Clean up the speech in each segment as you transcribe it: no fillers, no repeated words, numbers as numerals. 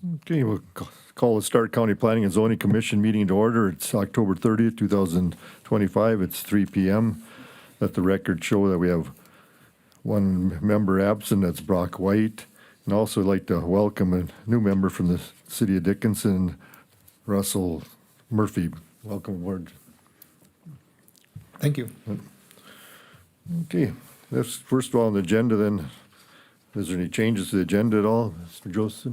Okay, we'll call the Stark County Planning and Zoning Commission meeting to order. It's October 30th, 2025. It's 3 p.m. Let the record show that we have one member absent, that's Brock White. And also I'd like to welcome a new member from the city of Dickinson, Russell Murphy. Welcome aboard. Thank you. Okay, that's first of all on the agenda then. Is there any changes to the agenda at all, Mr. Joseph?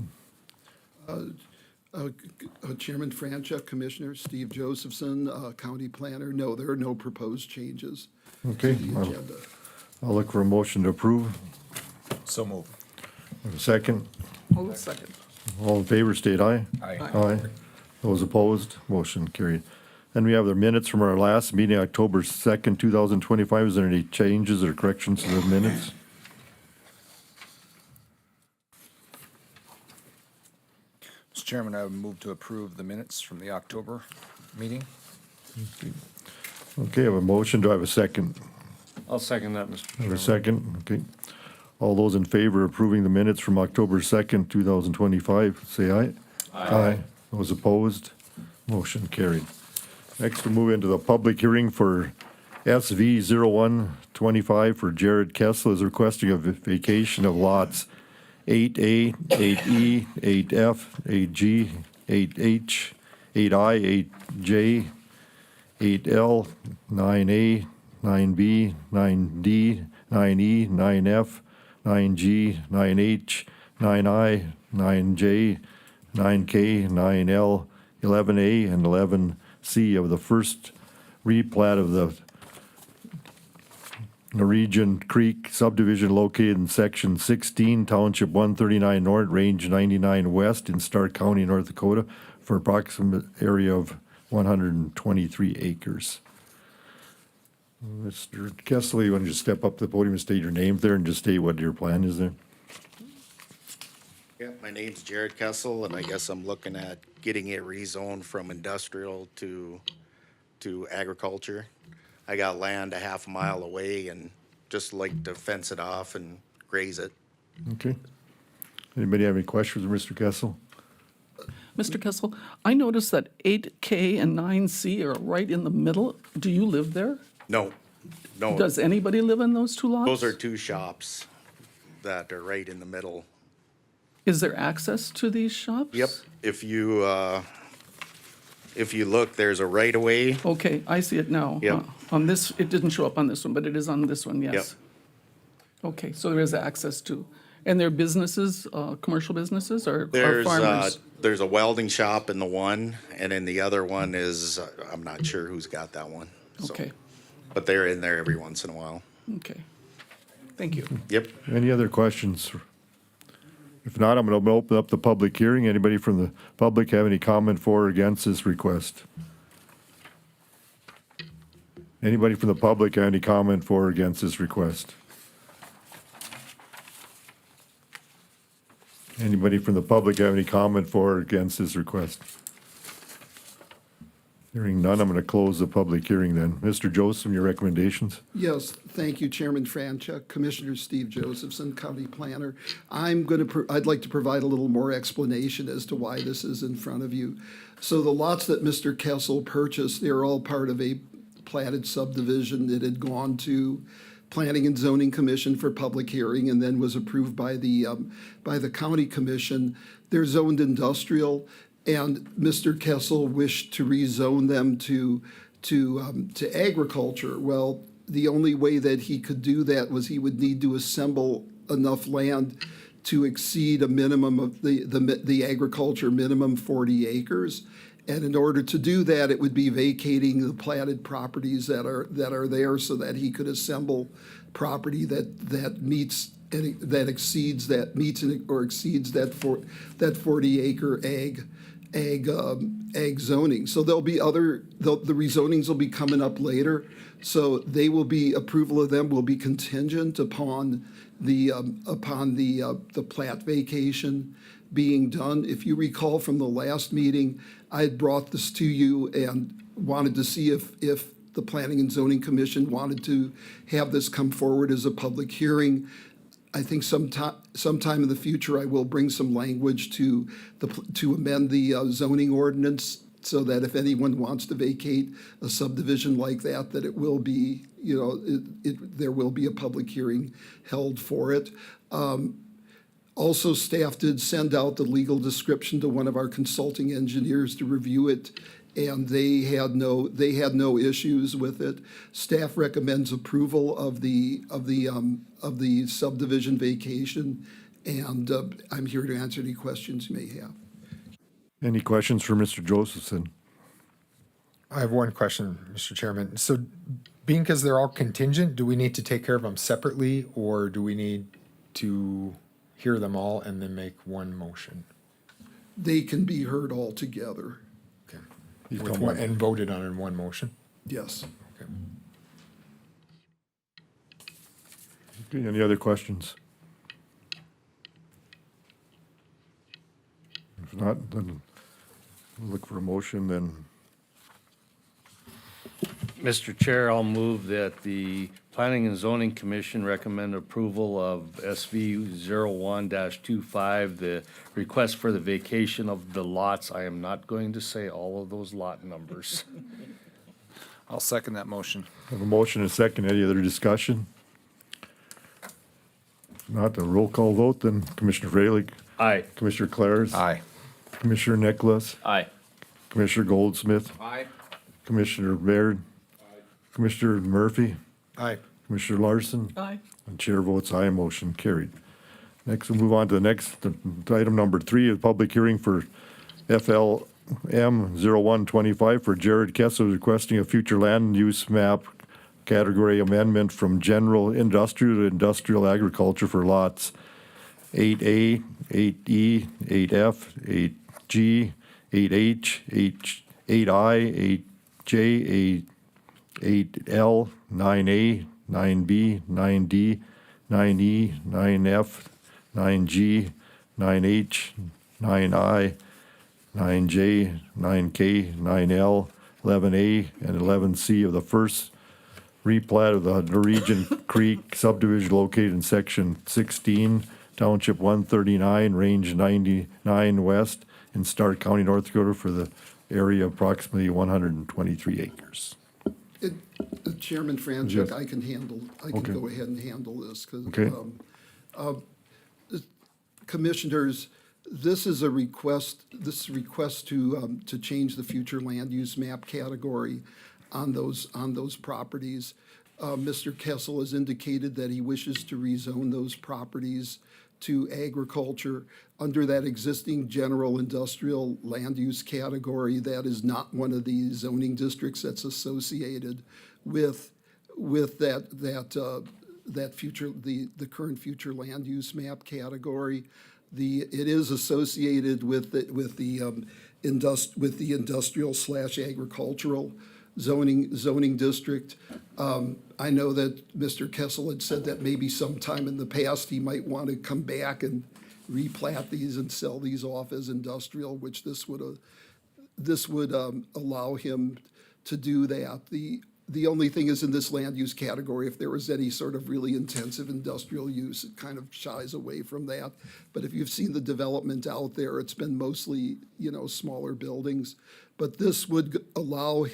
Chairman Franchuk, Commissioner Steve Josephson, County Planner. No, there are no proposed changes Okay, to the agenda. I'll look for a motion to approve. So move. Have a second. Hold a second. All in favor, state aye. Aye. Aye. Those opposed, motion carried. And we have the minutes from our last meeting, October 2nd, 2025. Is there any changes or corrections to the minutes? Mr. Chairman, I would move to approve the minutes from the October meeting. Okay, I have a motion. Do I have a second? I'll second that, Mr. I have a Chairman. second. Okay. All those in favor of approving the minutes from October 2nd, 2025, say aye. Aye. Those opposed, motion carried. Next, we'll move into the public hearing for SV 0125 for Jared Kessel is requesting a vacation of lots 8A, 8E, 8F, 8G, 8H, 8I, 8J, 8L, 9A, 9B, 9D, 9E, 9F, 9G, 9H, 9I, 9J, 9K, 9L, 11A, and 11C of the first replat of the Norwegian Creek subdivision located in section 16, township 139 north, range 99 west in Stark County, North Dakota, for approximate area of 123 acres. Mr. Kessler, you want to just step up to the podium and state your name there and just state what your plan is there? Yeah, my name's Jared Kessel, and I guess I'm looking at getting it rezoned from industrial to agriculture. I got land a half a mile away and just like to fence it off and graze it. Okay. Anybody have any questions for Mr. Kessel? Mr. Kessel, I noticed that 8K and 9C are right in the middle. Do you live there? No, Does anybody live in those two lots? those are two shops that are right in the middle. Is there access to these shops? Yep, if you look, there's a right of way. Okay, I see it now. Yep. On this, it didn't show up on this one, but it is on this one, yes. Okay, so there is access to, and they're businesses, commercial businesses or farmers? There's a welding shop in the one, and then the other one is, I'm not sure who's got that one. so. Okay, But they're in there every once in a while. okay. Thank you. Yep. Any other questions? If not, I'm going to open up the public hearing. Anybody from the public have any comment for or against this request? Anybody from the public have any comment for or against this request? Anybody from the public have any comment for or against this request? Hearing none, I'm going to close the public hearing then. Mr. Joseph, your recommendations? Yes, thank you, Chairman Franchuk, Commissioner Steve Josephson, County Planner. I'd like to provide a little more explanation as to why this is in front of you. So the lots that Mr. Kessel purchased, they're all part of a platted subdivision that had gone to Planning and Zoning Commission for public hearing and then was approved by the County Commission. They're zoned industrial, and Mr. Kessel wished to rezone them to agriculture. Well, the only way that he could do that was he would need to assemble enough land to exceed a minimum of the agriculture minimum 40 acres. And in order to do that, it would be vacating the platted properties that are there so that he could assemble property that meets or exceeds that 40 acre ag zoning. So there'll be the rezonings will be coming up later. So approval of them will be contingent upon the plat vacation being done. If you recall from the last meeting, I had brought this to you and wanted to see if the Planning and Zoning Commission wanted to have this come forward as a public hearing. I think sometime in the future, I will bring some language to to amend the zoning ordinance so that if anyone wants to vacate a subdivision like that, that it will be, there will be a public hearing held for it. Also, staff did send out the legal description to one of our consulting engineers to review it, and they had no issues with it. Staff recommends approval of the subdivision vacation, and I'm here to answer any questions you may have. Any questions for Mr. Josephson? I have one question, Mr. Chairman. So being because they're all contingent, do we need to take care of them separately, or do we need to hear them all and then make one motion? They can be heard all together. Okay. You With come one, on. and voted on in one motion? Yes. Okay. Okay, any other questions? If not, then we'll look for a motion then. Mr. Chair, I'll move that the Planning and Zoning Commission recommend approval of SV 01-25, the request for the vacation of the lots. I am not going to say all of those lot numbers. I'll second that motion. Have a motion and a second. Any other discussion? If not, a roll call vote then. Commissioner Freilich, Aye. Commissioner Clares. Aye. Commissioner Nicholas, Aye. Commissioner Goldsmith, Aye. Commissioner Baird, Commissioner Murphy, Aye. Commissioner Larson, Aye. and chair votes aye, motion carried. Next, we'll move on to the next, item number 3, is public hearing for FLM 0125 for Jared Kessler requesting a future land use map category amendment from general industrial to industrial agriculture for lots 8A, 8E, 8F, 8G, 8H, 8I, 8J, 8L, 9A, 9B, 9D, 9E, 9F, 9G, 9H, 9I, 9J, 9K, 9L, 11A, and 11C of the first replat of the Norwegian Creek subdivision located in section 16, township 139, range 99 west in Stark County, North Dakota for the area of approximately 123 acres. Chairman Yes. Franchuk, I can Okay. go ahead and handle this, because, Okay. Commissioners, this is a request, to change the future land use map category on those properties. Mr. Kessel has indicated that he wishes to rezone those properties to agriculture under that existing general industrial land use category. That is not one of the zoning districts that's associated with that future, the current future land use map category. It is associated with the industrial / agricultural zoning district. I know that Mr. Kessel had said that maybe sometime in the past, he might want to come back and replat these and sell these off as industrial, which this would allow him to do that. The only thing is, in this land use category, if there was any sort of really intensive industrial use, it kind of shies away from that. But if you've seen the development out there, it's been mostly, smaller buildings. But this would allow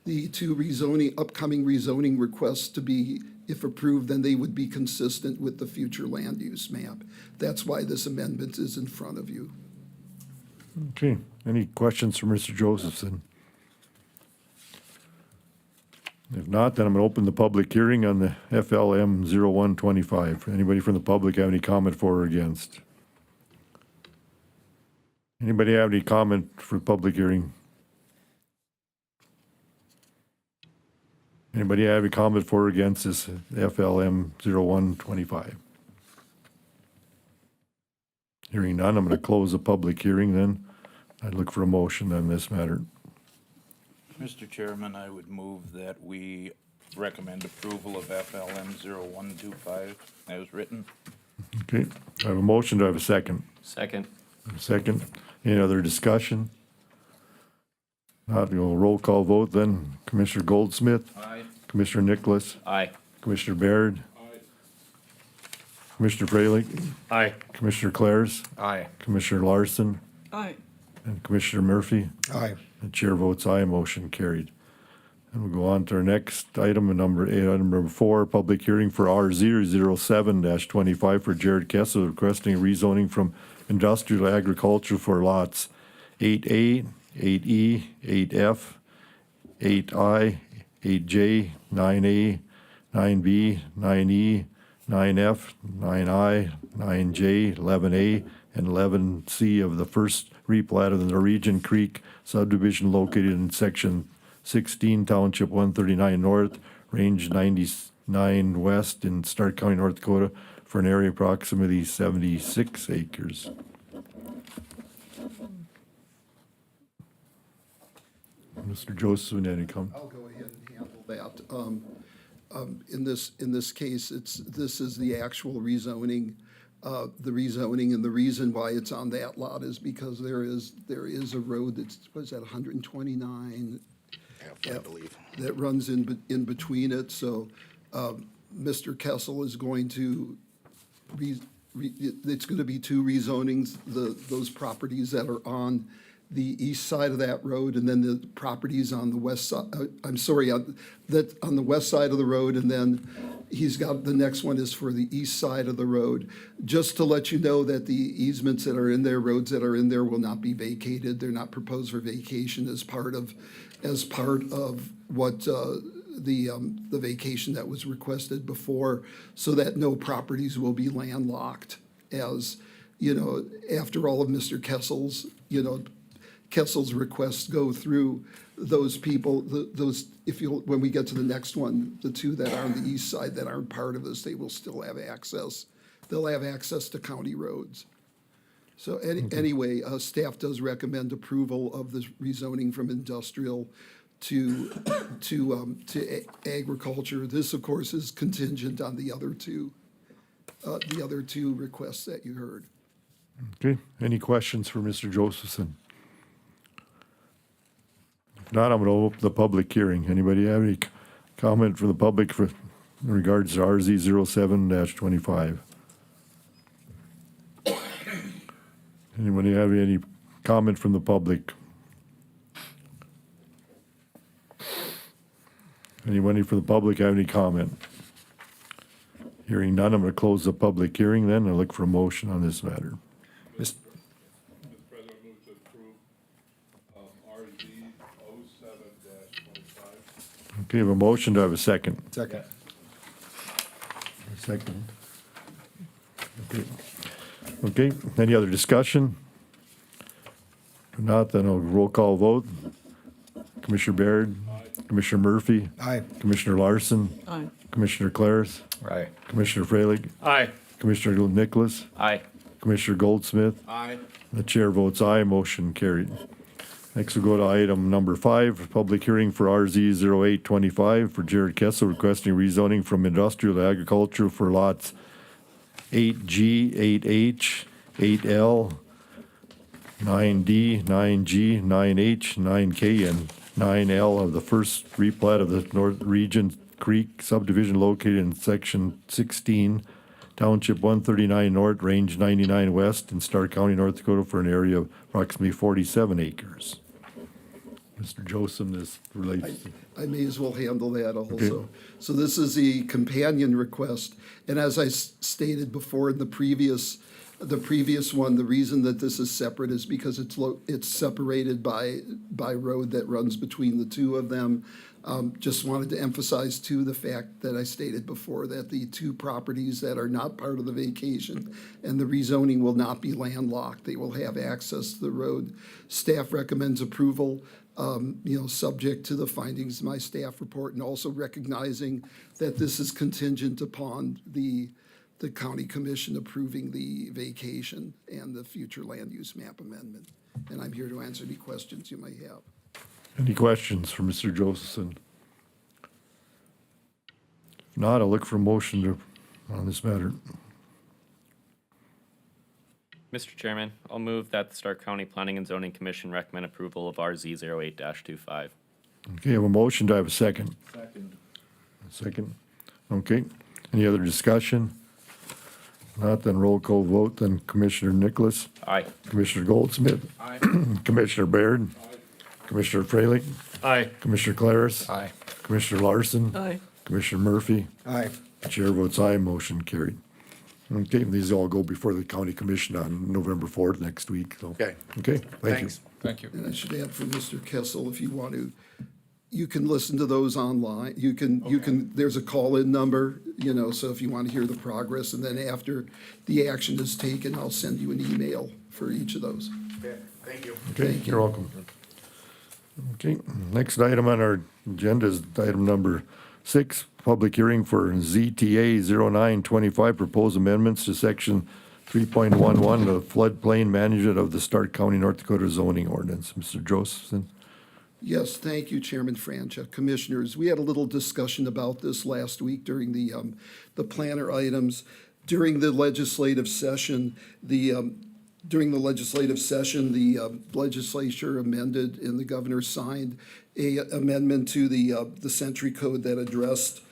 the two upcoming rezoning requests to be, if approved, then they would be consistent with the future land use map. That's why this amendment is in front of you. Okay, any questions for Mr. Josephson? If not, then I'm going to open the public hearing on the FLM 0125. Anybody from the public have any comment for or against? Anybody have any comment for public hearing? Anybody have a comment for or against this FLM 0125? Hearing none, I'm going to close the public hearing then. I'd look for a motion on this matter. Mr. Chairman, I would move that we recommend approval of FLM 0125 as written. Okay, I have a motion. Do I have a second? Second. A second. Any other discussion? Not, we'll roll call vote then. Commissioner Goldsmith, Aye. Commissioner Nicholas, Aye. Commissioner Baird, Commissioner Freilich, Aye. Commissioner Clares, Aye. Commissioner Larson, Aye. and Commissioner Murphy. Aye. The chair votes aye, motion carried. And we'll go on to our next item, number 4, public hearing for R007-25 for Jared Kessel requesting rezoning from industrial to agriculture for lots 8A, 8E, 8F, 8I, 8J, 9A, 9B, 9E, 9F, 9I, 9J, 11A, and 11C of the first replat of the Norwegian Creek subdivision located in section 16, Township 139 North, Range 99 West in Stark County, North Dakota, for an area approximately 76 acres. Mr. Joseph, any comment? I'll go ahead and handle that. In this case, this is the actual rezoning. The rezoning, and the reason why it's on that lot is because there is a road that's, what is that, 129? I believe. That runs in between it, so Mr. Kessel is going to, it's going to be two rezonings, those properties that are on the east side of that road, and then the properties on the west side, on the west side of the road, and then he's got, the next one is for the east side of the road. Just to let you know that the easements that are in there, roads that are in there will not be vacated. They're not proposed for vacation as part of what the vacation that was requested before, so that no properties will be landlocked. As, you know, after all of Mr. Kessel's, Kessel's requests go through, those people, when we get to the next one, the two that are on the east side that aren't part of this, they will still have access. They'll have access to county roads. So anyway, staff does recommend approval of the rezoning from industrial to agriculture. This, of course, is contingent on the other two requests that you heard. Okay, any questions for Mr. Josephson? If not, I'm going to open the public hearing. Anybody have any comment for the public in regards to RZ 07-25? Anybody have any comment from the public? Anybody for the public have any comment? Hearing none, I'm going to close the public hearing then and look for a motion on this matter. Mis- Mr. President, move to approve RZ 07-25. Okay, I have a motion. Do I have a second? Second. Second. Okay. Okay, any other discussion? If not, then I'll roll call vote. Commissioner Baird? Commissioner Murphy? Aye. Commissioner Larson? Aye. Commissioner Clares? Aye. Commissioner Freilich? Aye. Commissioner Nicholas? Aye. Commissioner Goldsmith? Aye. The chair votes aye, motion carried. Next we'll go to item number 5, public hearing for RZ 0825 for Jared Kessel requesting rezoning from industrial to agriculture for lots 8G, 8H, 8L, 9D, 9G, 9H, 9K, and 9L of the first replat of the North Region Creek subdivision located in section 16, Township 139 North, Range 99 West in Stark County, North Dakota, for an area of approximately 47 acres. Mr. Joseph, this relates to... I may as well handle that also. So this is a companion request, and as I stated before in the previous one, the reason that this is separate is because it's separated by road that runs between the two of them. Just wanted to emphasize too the fact that I stated before that the two properties that are not part of the vacation and the rezoning will not be landlocked. They will have access to the road. Staff recommends approval, subject to the findings of my staff report, and also recognizing that this is contingent upon the county commission approving the vacation and the future land use map amendment. And I'm here to answer any questions you may have. Any questions for Mr. Josephson? If not, I'll look for a motion on this matter. Mr. Chairman, I'll move that the Stark County Planning and Zoning Commission recommend approval of RZ 08-25. Okay, I have a motion. Do I have a second? Second. Second. Okay. Any other discussion? Not, then roll call vote, then Commissioner Nicholas, Aye. Commissioner Goldsmith, Commissioner Baird, Commissioner Freilich, Aye. Commissioner Claris, Aye. Commissioner Larson, Aye. Commissioner Murphy. Aye. Chair votes aye, motion carried. Okay, these all go before the county commission on November 4th next week, so. Okay. Okay, thank you. Thanks. Thank you. And I should add for Mr. Kessel, if you want to, you can listen to those online. You can, there's a call-in number, so if you want to hear the progress, and then after the action is taken, I'll send you an email for each of those. Okay, thank you. Okay, you're welcome. Okay, next item on our agenda is item number 6, public hearing for ZTA 0925, proposed amendments to section 3.11 of floodplain management of the Stark County, North Dakota zoning ordinance. Mr. Josephson? Yes, thank you, Chairman Francha. Commissioners, we had a little discussion about this last week during the planner items. During the legislative session, the legislature amended and the governor signed a amendment to the Century Code that addressed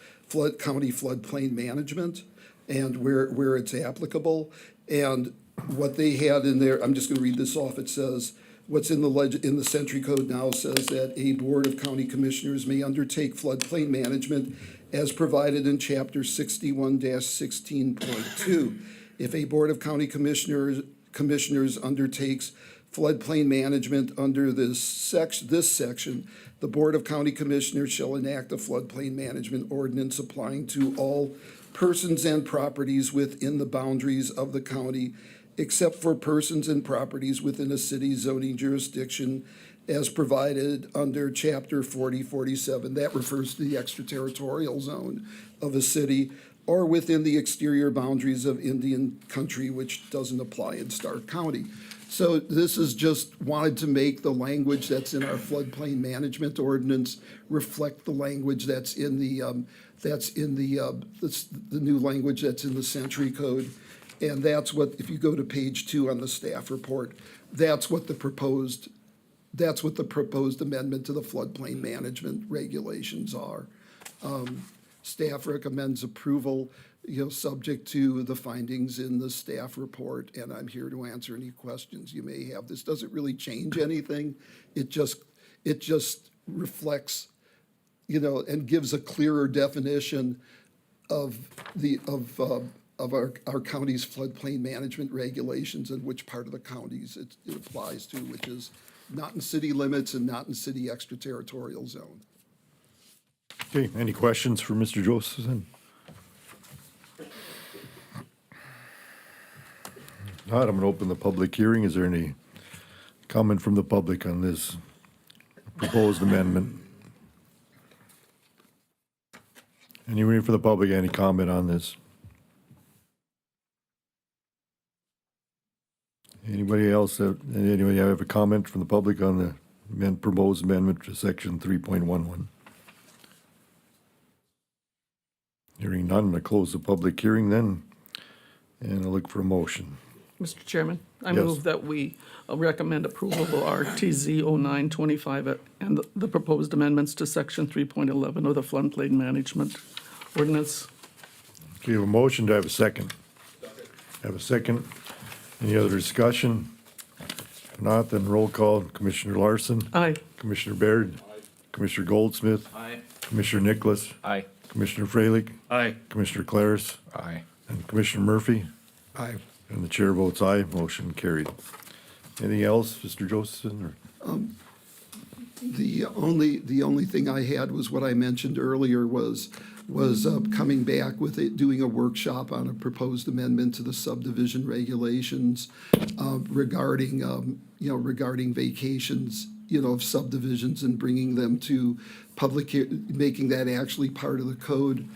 county floodplain management and where it's applicable. And what they had in there, I'm just going to read this off. It says, what's in the Century Code now says that a board of county commissioners may undertake floodplain management as provided in chapter 61-16.2. If a board of county commissioners undertakes floodplain management under this section, the Board of County Commissioners shall enact a floodplain management ordinance applying to all persons and properties within the boundaries of the county, except for persons and properties within a city zoning jurisdiction as provided under Chapter 4047. That refers to the extraterritorial zone of a city, or within the exterior boundaries of Indian country, which doesn't apply in Stark County. So this is just wanted to make the language that's in our floodplain management ordinance reflect the language that's in the new language that's in the Century Code. And that's what, if you go to page 2 on the staff report, that's what the proposed amendment to the floodplain management regulations are. Staff recommends approval, subject to the findings in the staff report, and I'm here to answer any questions you may have. This doesn't really change anything. It just reflects, and gives a clearer definition of our county's floodplain management regulations and which part of the counties it applies to, which is not in city limits and not in city extraterritorial zone. Okay, any questions for Mr. Josephson? Not, I'm going to open the public hearing. Is there any comment from the public on this proposed amendment? Anybody for the public, any comment on this? Anybody else, anybody have a comment from the public on the proposed amendment to section 3.11? Hearing none, I'm going to close the public hearing then, and I'll look for a motion. Mr. Chairman, I Yes. move that we recommend approval of RTZ 0925 and the proposed amendments to section 3.11 of the floodplain management ordinance. Okay, have a motion, to have a second? Have a second. Any other discussion? If not, then roll call. Commissioner Larson? Aye. Commissioner Baird? Commissioner Goldsmith? Aye. Commissioner Nicholas? Aye. Commissioner Freilich? Aye. Commissioner Claris? Aye. And Commissioner Murphy? Aye. And the chair votes aye, motion carried. Anything else, Mr. Josephson? Or? The only thing I had was what I mentioned earlier was coming back with it, doing a workshop on a proposed amendment to the subdivision regulations regarding vacations, of subdivisions and bringing them to making that actually part of the code.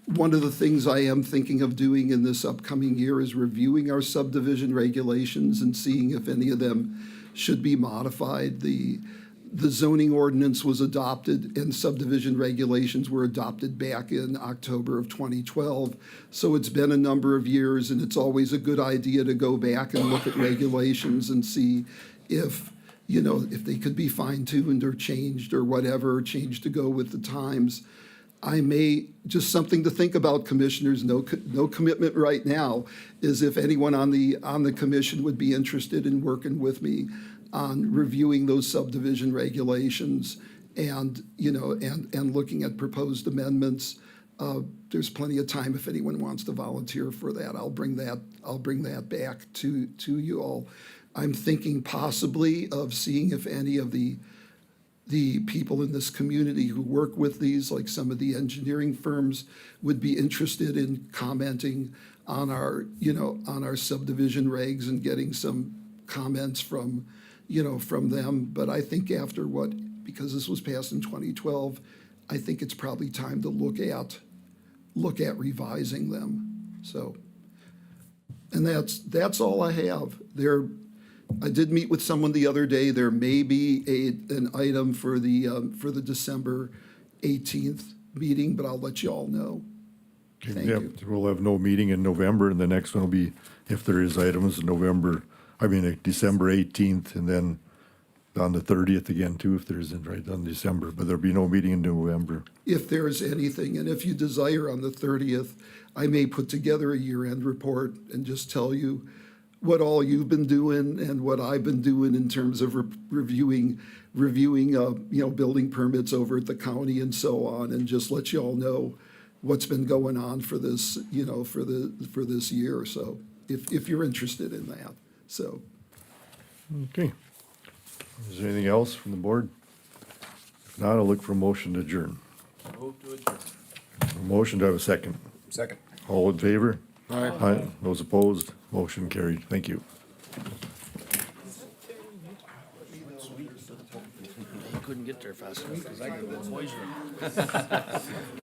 One of the things I am thinking of doing in this upcoming year is reviewing our subdivision regulations and seeing if any of them should be modified. The zoning ordinance was adopted and subdivision regulations were adopted back in October of 2012. So it's been a number of years, and it's always a good idea to go back and look at regulations and see if they could be fine-tuned or changed or whatever, changed to go with the times. I may, just something to think about, commissioners, no commitment right now, is if anyone on the commission would be interested in working with me on reviewing those subdivision regulations and, you know, and looking at proposed amendments. There's plenty of time if anyone wants to volunteer for that. I'll bring that back to you all. I'm thinking possibly of seeing if any of the people in this community who work with these, like some of the engineering firms, would be interested in commenting on our, you know, on our subdivision regs and getting some comments from, you know, from them. But I think after because this was passed in 2012, I think it's probably time to look at revising them. So, and that's all I have. I did meet with someone the other day. There may be an item for the December 18th meeting, but I'll let you all know. Thank Yep, you. we'll have no meeting in November, and the next one will be, if there is items, December 18th, and then on the 30th again too, if there isn't, right, on December, but there'll be no meeting in November. If there's anything, and if you desire on the 30th, I may put together a year-end report and just tell you what all you've been doing and what I've been doing in terms of reviewing, you know, building permits over at the county and so on, and just let you all know what's been going on for this, you know, for this year or so, if you're interested in that, so. Okay. Is there anything else from the board? If not, I'll look for a motion to adjourn. A motion to have a second. Second. All in favor? Aye. Those opposed? Motion carried. Thank you. Couldn't get there fast enough because I got a little poison.